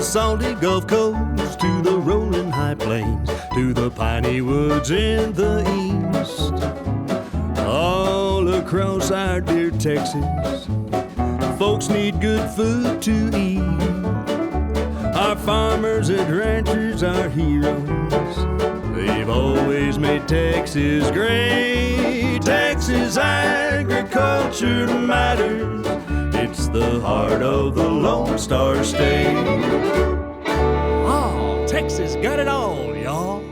salty Gulf Coast to the rolling high plains, to the piney woods in the east. All across our dear Texas, folks need good food to eat. Our farmers and ranchers are heroes. They've always made Texas great. Texas agriculture matters. It's the heart of the Lone Star State. Oh, Texas got it all, y'all.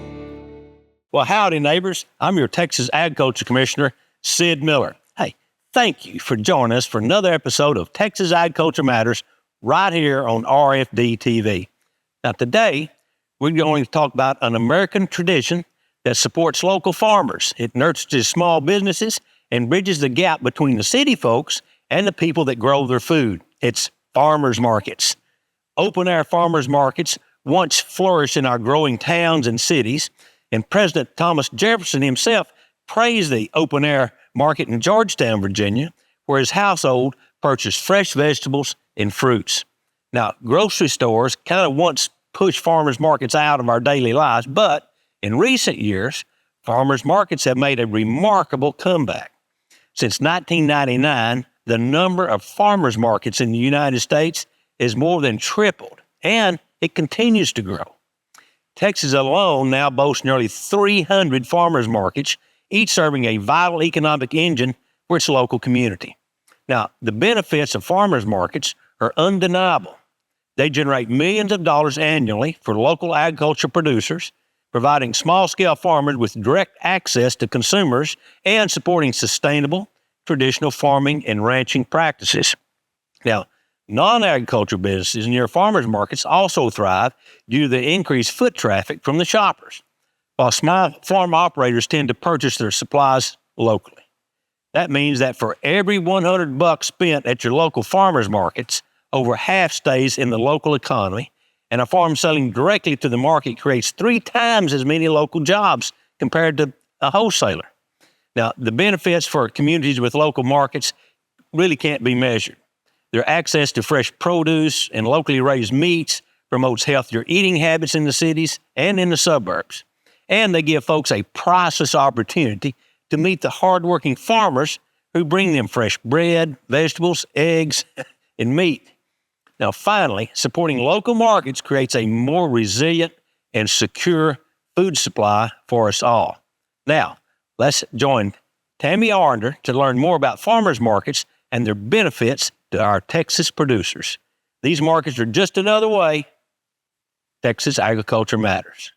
Well, howdy, neighbors. I'm your Texas Agriculture Commissioner, Sid Miller. Hey, thank you for joining us for another episode of Texas Agriculture Matters right here on RFD TV. Now, today, we're going to talk about an American tradition that supports local farmers. It nurtures small businesses and bridges the gap between the city folks and the people that grow their food. It's farmers markets. Open-air farmers markets once flourished in our growing towns and cities, and President Thomas Jefferson himself praised the open-air market in Georgetown, Virginia, where his household purchased fresh vegetables and fruits. Now, grocery stores kind of once pushed farmers markets out of our daily lives, but in recent years, farmers markets have made a remarkable comeback. Since 1999, the number of farmers markets in the United States has more than tripled, and it continues to grow. Texas alone now boasts nearly 300 farmers markets, each serving a vital economic engine for its local community. Now, the benefits of farmers markets are undeniable. They generate millions of dollars annually for local agriculture producers, providing small-scale farmers with direct access to consumers and supporting sustainable, traditional farming and ranching practices. Now, non-agricultural businesses near farmers markets also thrive due to the increased foot traffic from the shoppers, while small farm operators tend to purchase their supplies locally. That means that for every $100 spent at your local farmers markets, over half stays in the local economy, and a farm selling directly to the market creates 3 times as many local jobs compared to a wholesaler. Now, the benefits for communities with local markets really can't be measured. Their access to fresh produce and locally raised meats promotes healthier eating habits in the cities and in the suburbs. And they give folks a priceless opportunity to meet the hardworking farmers who bring them fresh bread, vegetables, eggs, and meat. Now, finally, supporting local markets creates a more resilient and secure food supply for us all. Now, let's join Tammy Arnder to learn more about farmers markets and their benefits to our Texas producers. These markets are just another way Texas agriculture matters.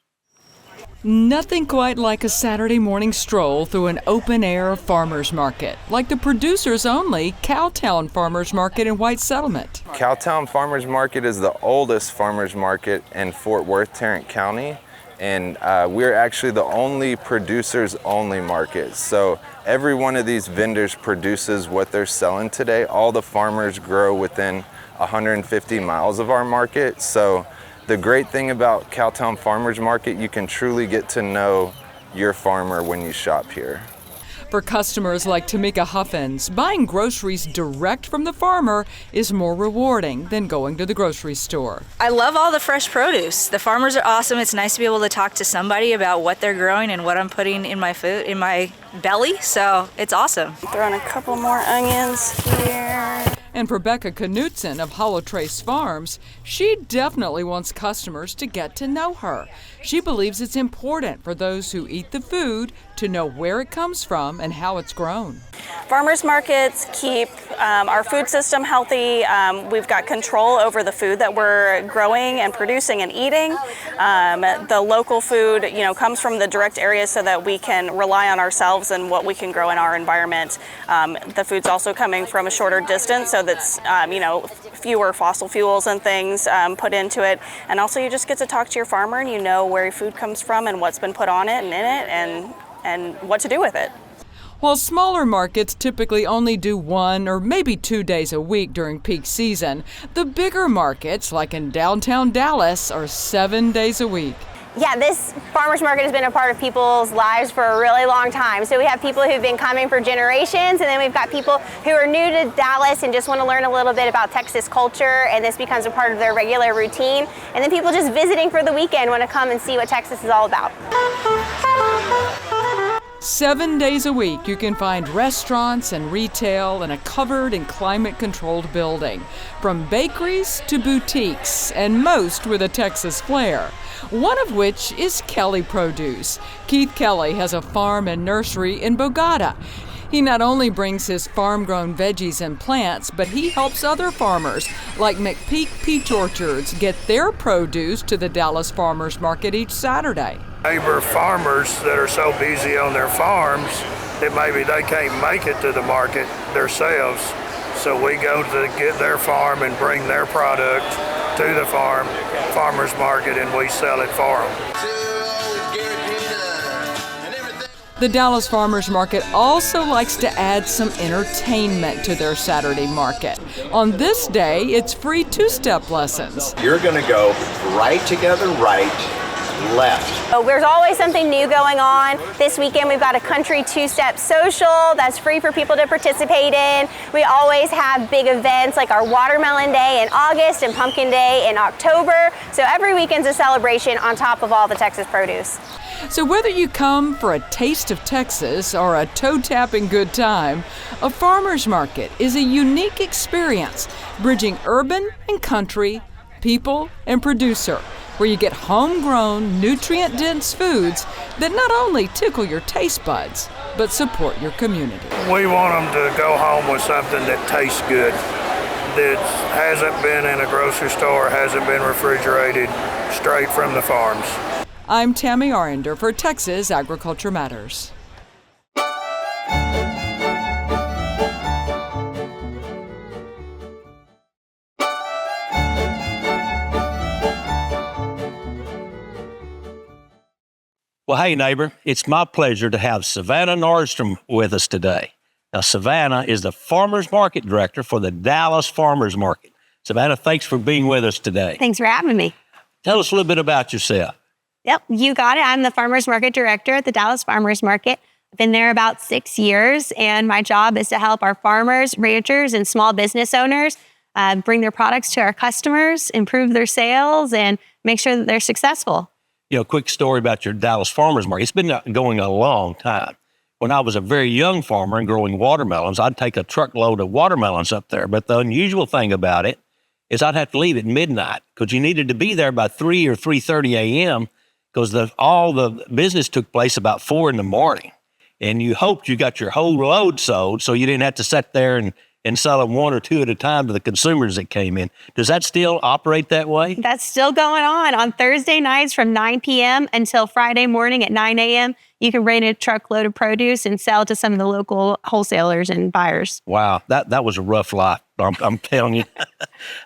Nothing quite like a Saturday morning stroll through an open-air farmers market, like the producers-only Cowtown Farmers Market in White Settlement. Cowtown Farmers Market is the oldest farmers market in Fort Worth, Tarrant County, and we're actually the only producers-only market. So every one of these vendors produces what they're selling today. All the farmers grow within 150 miles of our market. So the great thing about Cowtown Farmers Market, you can truly get to know your farmer when you shop here. For customers like Tamika Huffins, buying groceries direct from the farmer is more rewarding than going to the grocery store. I love all the fresh produce. The farmers are awesome. It's nice to be able to talk to somebody about what they're growing and what I'm putting in my food, in my belly, so it's awesome. Throwing a couple more onions here. And for Becca Knutson of Hollow Trace Farms, she definitely wants customers to get to know her. She believes it's important for those who eat the food to know where it comes from and how it's grown. Farmers markets keep our food system healthy. We've got control over the food that we're growing and producing and eating. The local food, comes from the direct areas so that we can rely on ourselves and what we can grow in our environment. The food's also coming from a shorter distance, so that's fewer fossil fuels and things put into it. And also you just get to talk to your farmer and you know where your food comes from and what's been put on it and in it and what to do with it. While smaller markets typically only do 1 or maybe 2 days a week during peak season, the bigger markets, like in downtown Dallas, are 7 days a week. Yeah, this farmers market has been a part of people's lives for a really long time. So we have people who've been coming for generations, and then we've got people who are new to Dallas and just want to learn a little bit about Texas culture, and this becomes a part of their regular routine. And then people just visiting for the weekend want to come and see what Texas is all about. 7 days a week, you can find restaurants and retail in a covered and climate-controlled building, from bakeries to boutiques, and most with a Texas flair. One of which is Kelly Produce. Keith Kelly has a farm and nursery in Bogota. He not only brings his farm-grown veggies and plants, but he helps other farmers like McPeak Peach Orchards get their produce to the Dallas Farmers Market each Saturday. Neighbor farmers that are so busy on their farms that maybe they can't make it to the market themselves. So we go to get their farm and bring their product to the farmers market, and we sell it for them. The Dallas Farmers Market also likes to add some entertainment to their Saturday market. On this day, it's free two-step lessons. You're going to go right together, right, left. So there's always something new going on. This weekend we've got a country two-step social that's free for people to participate in. We always have big events like our Watermelon Day in August and Pumpkin Day in October. So every weekend's a celebration on top of all the Texas produce. So whether you come for a taste of Texas or a toe-tapping good time, a farmer's market is a unique experience, bridging urban and country, people and producer, where you get homegrown, nutrient-dense foods that not only tickle your taste buds, but support your community. We want them to go home with something that tastes good, that hasn't been in a grocery store, hasn't been refrigerated, straight from the farms. I'm Tammy Arender for Texas Agriculture Matters. Well, hey, neighbor, it's my pleasure to have Savannah Nordstrom with us today. Now, Savannah is the Farmers Market Director for the Dallas Farmers Market. Savannah, thanks for being with us today. Thanks for having me. Tell us a little bit about yourself. Yep, you got it. I'm the Farmers Market Director at the Dallas Farmers Market. I've been there about 6 years, and my job is to help our farmers, ranchers, and small business owners bring their products to our customers, improve their sales, and make sure that they're successful. You know, quick story about your Dallas Farmers Market. It's been going a long time. When I was a very young farmer and growing watermelons, I'd take a truckload of watermelons up there. But the unusual thing about it is I'd have to leave at midnight because you needed to be there by 3 or 3:30 a.m. because all the business took place about 4 in the morning. And you hoped you got your whole load sold so you didn't have to sit there and sell them 1 or 2 at a time to the consumers that came in. Does that still operate that way? That's still going on Thursday nights from 9 p.m. until Friday morning at 9 a.m. You can bring a truckload of produce and sell to some of the local wholesalers and buyers. Wow, that was a rough life, I'm telling you.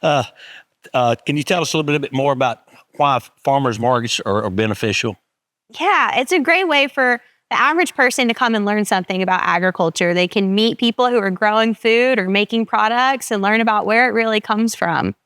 Can you tell us a little bit more about why farmers markets are beneficial? Yeah, it's a great way for the average person to come and learn something about agriculture. They can meet people who are growing food or making products and learn about where it really comes from.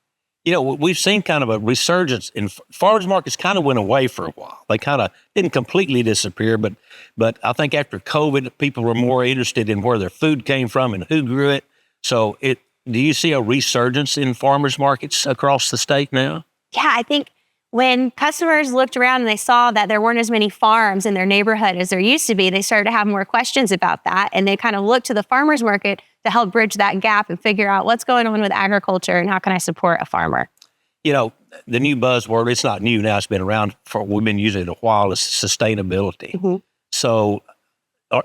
You know, we've seen kind of a resurgence in farmers markets. Kind of went away for a while. They kind of didn't completely disappear, but I think after COVID, people were more interested in where their food came from and who grew it. So do you see a resurgence in farmers markets across the state now? Yeah, I think when customers looked around and they saw that there weren't as many farms in their neighborhood as there used to be, they started to have more questions about that. And they kind of looked to the farmers market to help bridge that gap and figure out what's going on with agriculture and how can I support a farmer. You know, the new buzzword, it's not new now, it's been around we've been using it a while, is sustainability. Mm-hmm. So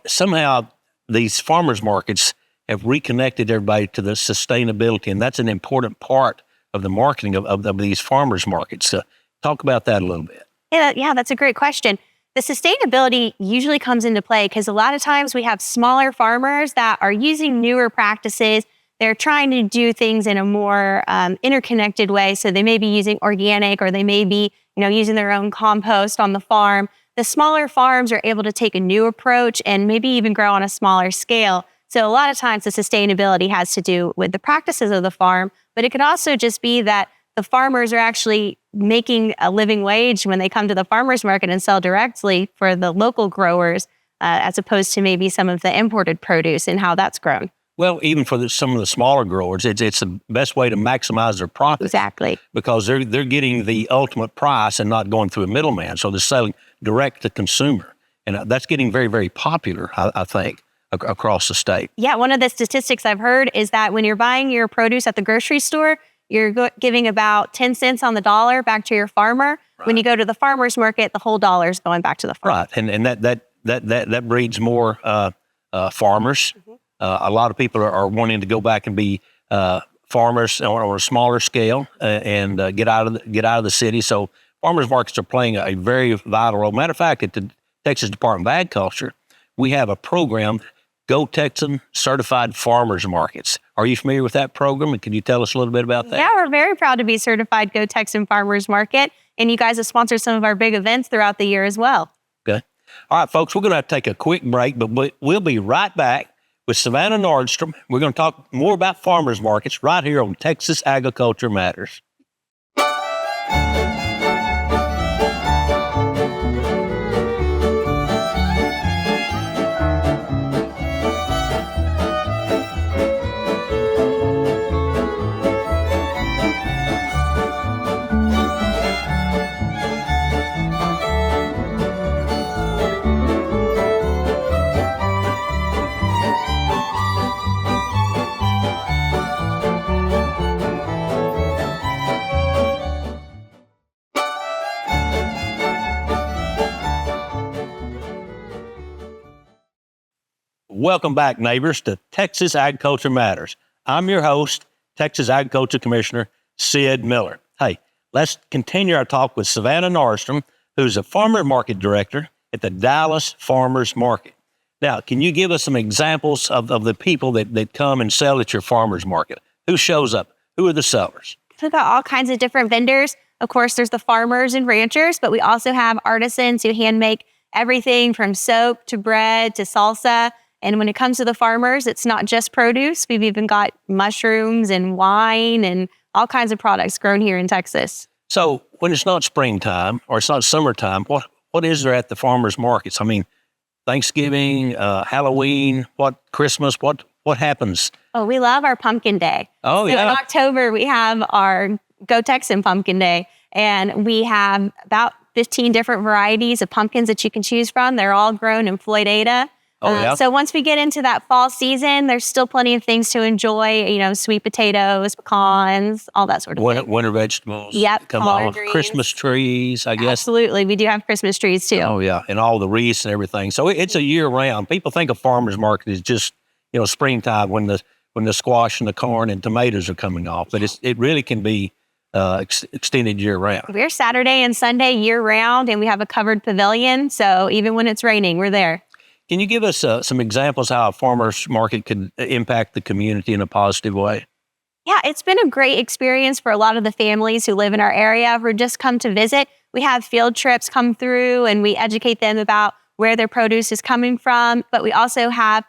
somehow these farmers markets have reconnected everybody to the sustainability, and that's an important part of the marketing of these farmers markets. Talk about that a little bit. Yeah, that's a great question. The sustainability usually comes into play because a lot of times we have smaller farmers that are using newer practices. They're trying to do things in a more interconnected way. So they may be using organic, or they may be, using their own compost on the farm. The smaller farms are able to take a new approach and maybe even grow on a smaller scale. So a lot of times the sustainability has to do with the practices of the farm, but it could also just be that the farmers are actually making a living wage when they come to the farmers market and sell directly for the local growers, as opposed to maybe some of the imported produce and how that's grown. Well, even for some of the smaller growers, it's the best way to maximize their profit. Exactly. Because they're getting the ultimate price and not going through a middleman. So they're selling direct to consumer. And that's getting very, very popular, I think, across the state. Yeah, one of the statistics I've heard is that when you're buying your produce at the grocery store, you're giving about 10 cents on the dollar back to your farmer. Right. When you go to the farmer's market, the whole dollar is going back to the farmer. Right, and that breeds more farmers. Mm-hmm. A lot of people are wanting to go back and be farmers on a smaller scale and get out of the city. So farmers markets are playing a very vital role. Matter of fact, at the Texas Department of Agriculture, we have a program, Go Texan Certified Farmers Markets. Are you familiar with that program? And can you tell us a little bit about that? Yeah, we're very proud to be certified Go Texan Farmers Market. And you guys have sponsored some of our big events throughout the year as well. Okay. All right, folks, we're going to have to take a quick break, but we'll be right back with Savannah Nordstrom. We're going to talk more about farmers markets right here on Texas Agriculture Matters. Welcome back, neighbors, to Texas Agriculture Matters. I'm your host, Texas Agriculture Commissioner Sid Miller. Hey, let's continue our talk with Savannah Nordstrom, who's a farmer market director at the Dallas Farmers Market. Now, can you give us some examples of the people that come and sell at your farmers market? Who shows up? Who are the sellers? We've got all kinds of different vendors. Of course, there's the farmers and ranchers, but we also have artisans who hand make everything from soap to bread to salsa. And when it comes to the farmers, it's not just produce. We've even got mushrooms and wine and all kinds of products grown here in Texas. So when it's not springtime or it's not summertime, what is there at the farmers markets? I mean, Thanksgiving, Halloween, Christmas, what happens? Oh, we love our pumpkin day. Oh, yeah. So in October, we have our Go Texan Pumpkin Day, and we have about 15 different varieties of pumpkins that you can choose from. They're all grown in Floydada. Oh, yeah. So once we get into that fall season, there's still plenty of things to enjoy, sweet potatoes, pecans, all that sort of thing. Winter vegetables. Yep. Come on. Christmas trees, I guess. Absolutely. We do have Christmas trees too. Oh, yeah. And all the wreaths and everything. So it's a year round. People think a farmer's market is just, springtime when the squash and the corn and tomatoes are coming off. But it really can be extended year round. We're Saturday and Sunday year round, and we have a covered pavilion. So even when it's raining, we're there. Can you give us some examples how a farmer's market could impact the community in a positive way? Yeah, it's been a great experience for a lot of the families who live in our area who just come to visit. We have field trips come through and we educate them about where their produce is coming from. But we also have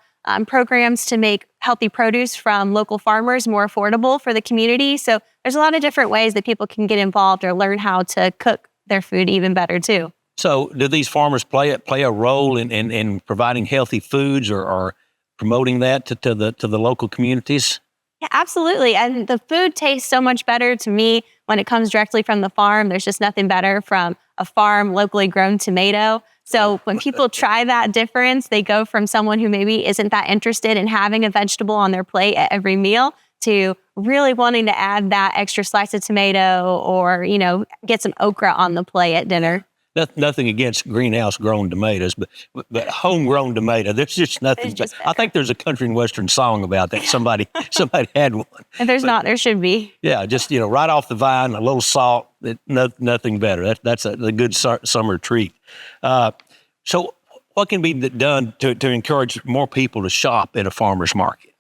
programs to make healthy produce from local farmers more affordable for the community. So there's a lot of different ways that people can get involved or learn how to cook their food even better too. So do these farmers play a role in providing healthy foods or promoting that to the local communities? Yeah, absolutely. And the food tastes so much better to me when it comes directly from the farm. There's just nothing better from a farm locally grown tomato. So when people try that difference, they go from someone who maybe isn't that interested in having a vegetable on their plate at every meal to really wanting to add that extra slice of tomato or, get some okra on the plate at dinner. Nothing against greenhouse grown tomatoes, but homegrown tomato. There's just nothing. I think there's a country and western song about that. Somebody had one. If there's not, there should be. Yeah, just right off the vine, a little salt. Nothing better. That's a good summer treat. So, what can be done to encourage more people to shop at a farmer's market?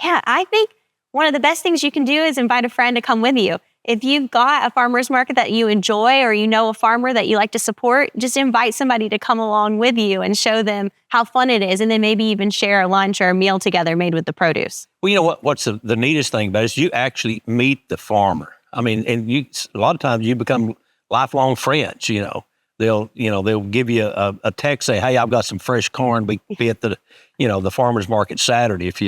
Yeah, I think one of the best things you can do is invite a friend to come with you. If you've got a farmer's market that you enjoy or a farmer that you like to support, just invite somebody to come along with you and show them how fun it is, and then maybe even share a lunch or a meal together made with the produce. Well, what's the neatest thing about it is you actually meet the farmer. I mean, and a lot of times you become lifelong friends, They'll give you a text, say, hey, I've got some fresh corn, be at the, the farmer's market Saturday. If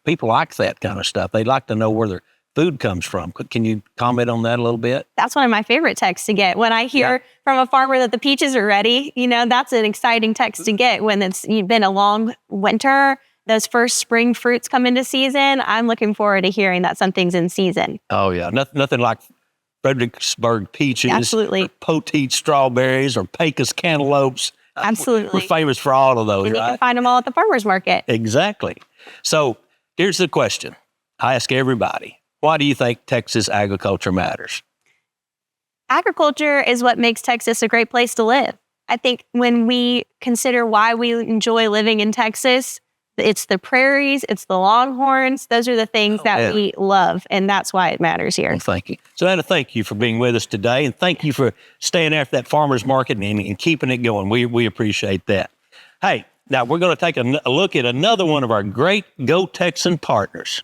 people like that kind of stuff. They like to know where their food comes from. Can you comment on that a little bit? That's one of my favorite texts to get. When I hear from a farmer that the peaches are ready, that's an exciting text to get when it's been a long winter. Those first spring fruits come into season. I'm looking forward to hearing that something's in season. Oh, yeah. Nothing like Fredericksburg peaches, absolutely, or Poteet strawberries, or Pecos cantaloupes. Absolutely. We're famous for all of those, and right? You can find them all at the farmer's market. Exactly. So here's the question. I ask everybody, why do you think Texas agriculture matters? Agriculture is what makes Texas a great place to live. I think when we consider why we enjoy living in Texas, it's the prairies, it's the longhorns. Those are the things that we love, and that's why it matters here. Well, thank you. So, Anna, thank you for being with us today, and thank you for staying after that farmer's market and keeping it going. We appreciate that. Hey, now we're going to take a look at another one of our great Go Texan partners.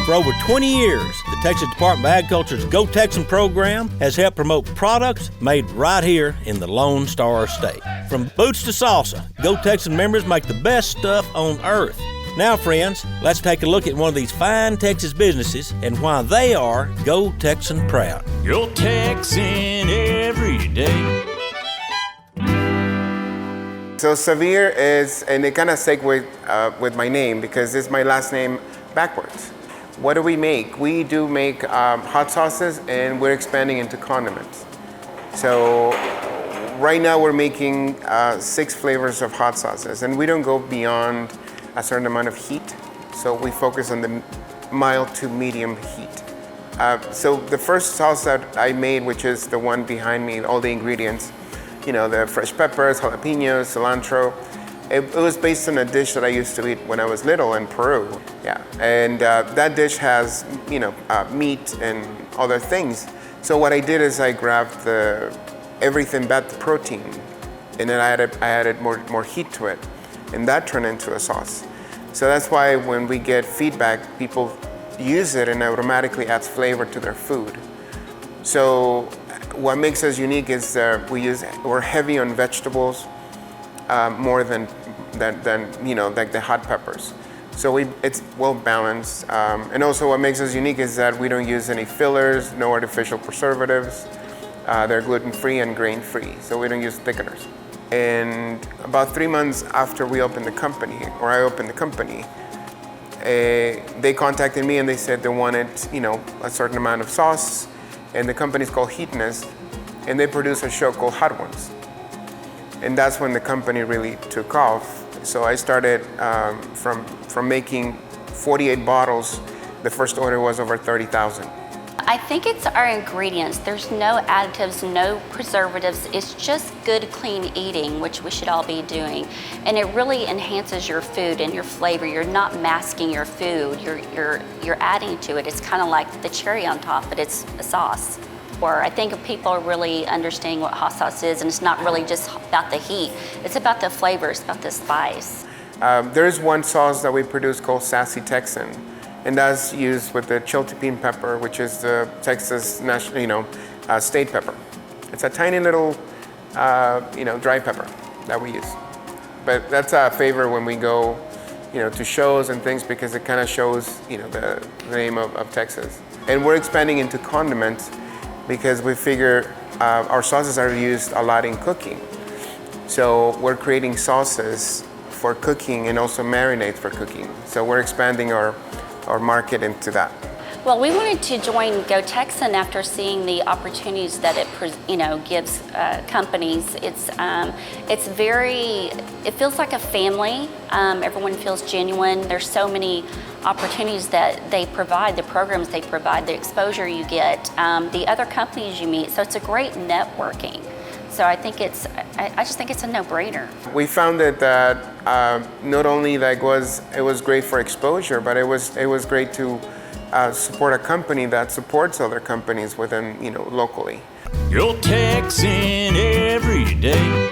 For over 20 years, the Texas Department of Agriculture's Go Texan program has helped promote products made right here in the Lone Star State. From boots to salsa, Go Texan members make the best stuff on earth. Now, friends, let's take a look at one of these fine Texas businesses and why they are Go Texan proud. Go Texan every day. So Xavier is, and it kind of segues with my name because it's my last name backwards. What do we make? We do make hot sauces, and we're expanding into condiments. So right now we're making 6 flavors of hot sauces, and we don't go beyond a certain amount of heat. So we focus on the mild to medium heat. So the first sauce that I made, which is the one behind me, all the ingredients, the fresh peppers, jalapenos, cilantro, it was based on a dish that I used to eat when I was little in Peru. Yeah, and that dish has, meat and other things. So what I did is I grabbed everything but the protein, and then I added more heat to it, and that turned into a sauce. So that's why when we get feedback, people use it and it automatically adds flavor to their food. So what makes us unique is we're heavy on vegetables. More than like the hot peppers. So it's well balanced. And also what makes us unique is that we don't use any fillers, no artificial preservatives. They're gluten-free and grain-free, so we don't use thickeners. And about 3 months after we opened the company, or I opened the company, they contacted me and they said they wanted, a certain amount of sauce. And the company's called Heatness, and they produce a show called Hot Ones. And that's when the company really took off. So I started from making 48 bottles. The first order was over 30,000. I think it's our ingredients. There's no additives, no preservatives. It's just good, clean eating, which we should all be doing. And it really enhances your food and your flavor. You're not masking your food. You're adding to it. It's kind of like the cherry on top, but it's a sauce. Or I think people are really understanding what hot sauce is, and it's not really just about the heat. It's about the flavor, it's about the spice. There is one sauce that we produce called Sassy Texan, and that's used with the chiltepin pepper, which is the Texas national, state pepper. It's a tiny little, dry pepper that we use. But that's our favorite when we go, to shows and things because it kind of shows, the name of Texas. And we're expanding into condiments, because we figure our sauces are used a lot in cooking. So we're creating sauces for cooking and also marinades for cooking. So we're expanding our market into that. Well, we wanted to join Go Texan after seeing the opportunities that it gives companies. It feels like a family. Everyone feels genuine. There's so many opportunities that they provide, the programs they provide, the exposure you get, the other companies you meet. So it's a great networking. So I think I just think it's a no-brainer. We found that not only it was great for exposure, but it was great to support a company that supports other companies within, locally. Go Texan every day.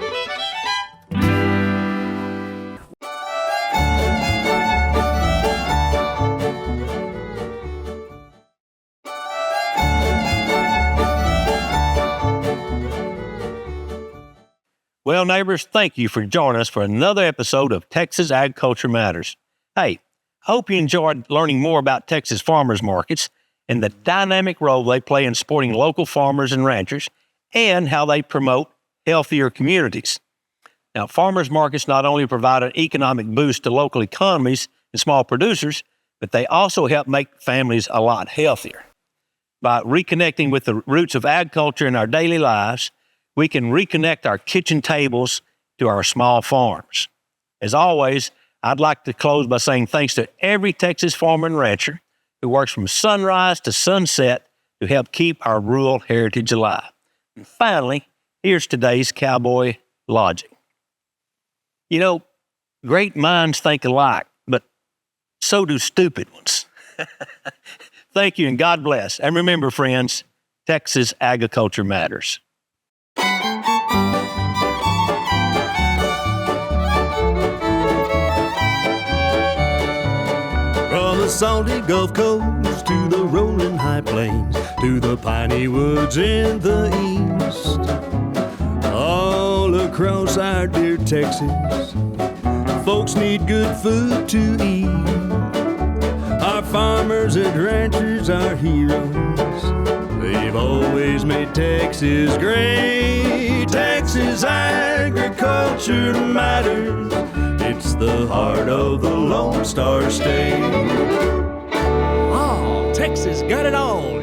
Well, neighbors, thank you for joining us for another episode of Texas Agriculture Matters. Hey, hope you enjoyed learning more about Texas farmers markets and the dynamic role they play in supporting local farmers and ranchers and how they promote healthier communities. Now, farmers markets not only provide an economic boost to local economies and small producers, but they also help make families a lot healthier. By reconnecting with the roots of agriculture in our daily lives, we can reconnect our kitchen tables to our small farms. As always, I'd like to close by saying thanks to every Texas farmer and rancher who works from sunrise to sunset to help keep our rural heritage alive. And finally, here's today's cowboy logic. You know, great minds think alike, but so do stupid ones. Thank you and God bless. And remember, friends, Texas agriculture matters. From the salty Gulf Coast to the rolling high plains, to the piney woods in the east, all across our dear Texas, folks need good food to eat. Our farmers and ranchers are heroes. They've always made Texas great. Texas agriculture matters. It's the heart of the Lone Star State. Oh, Texas got it all.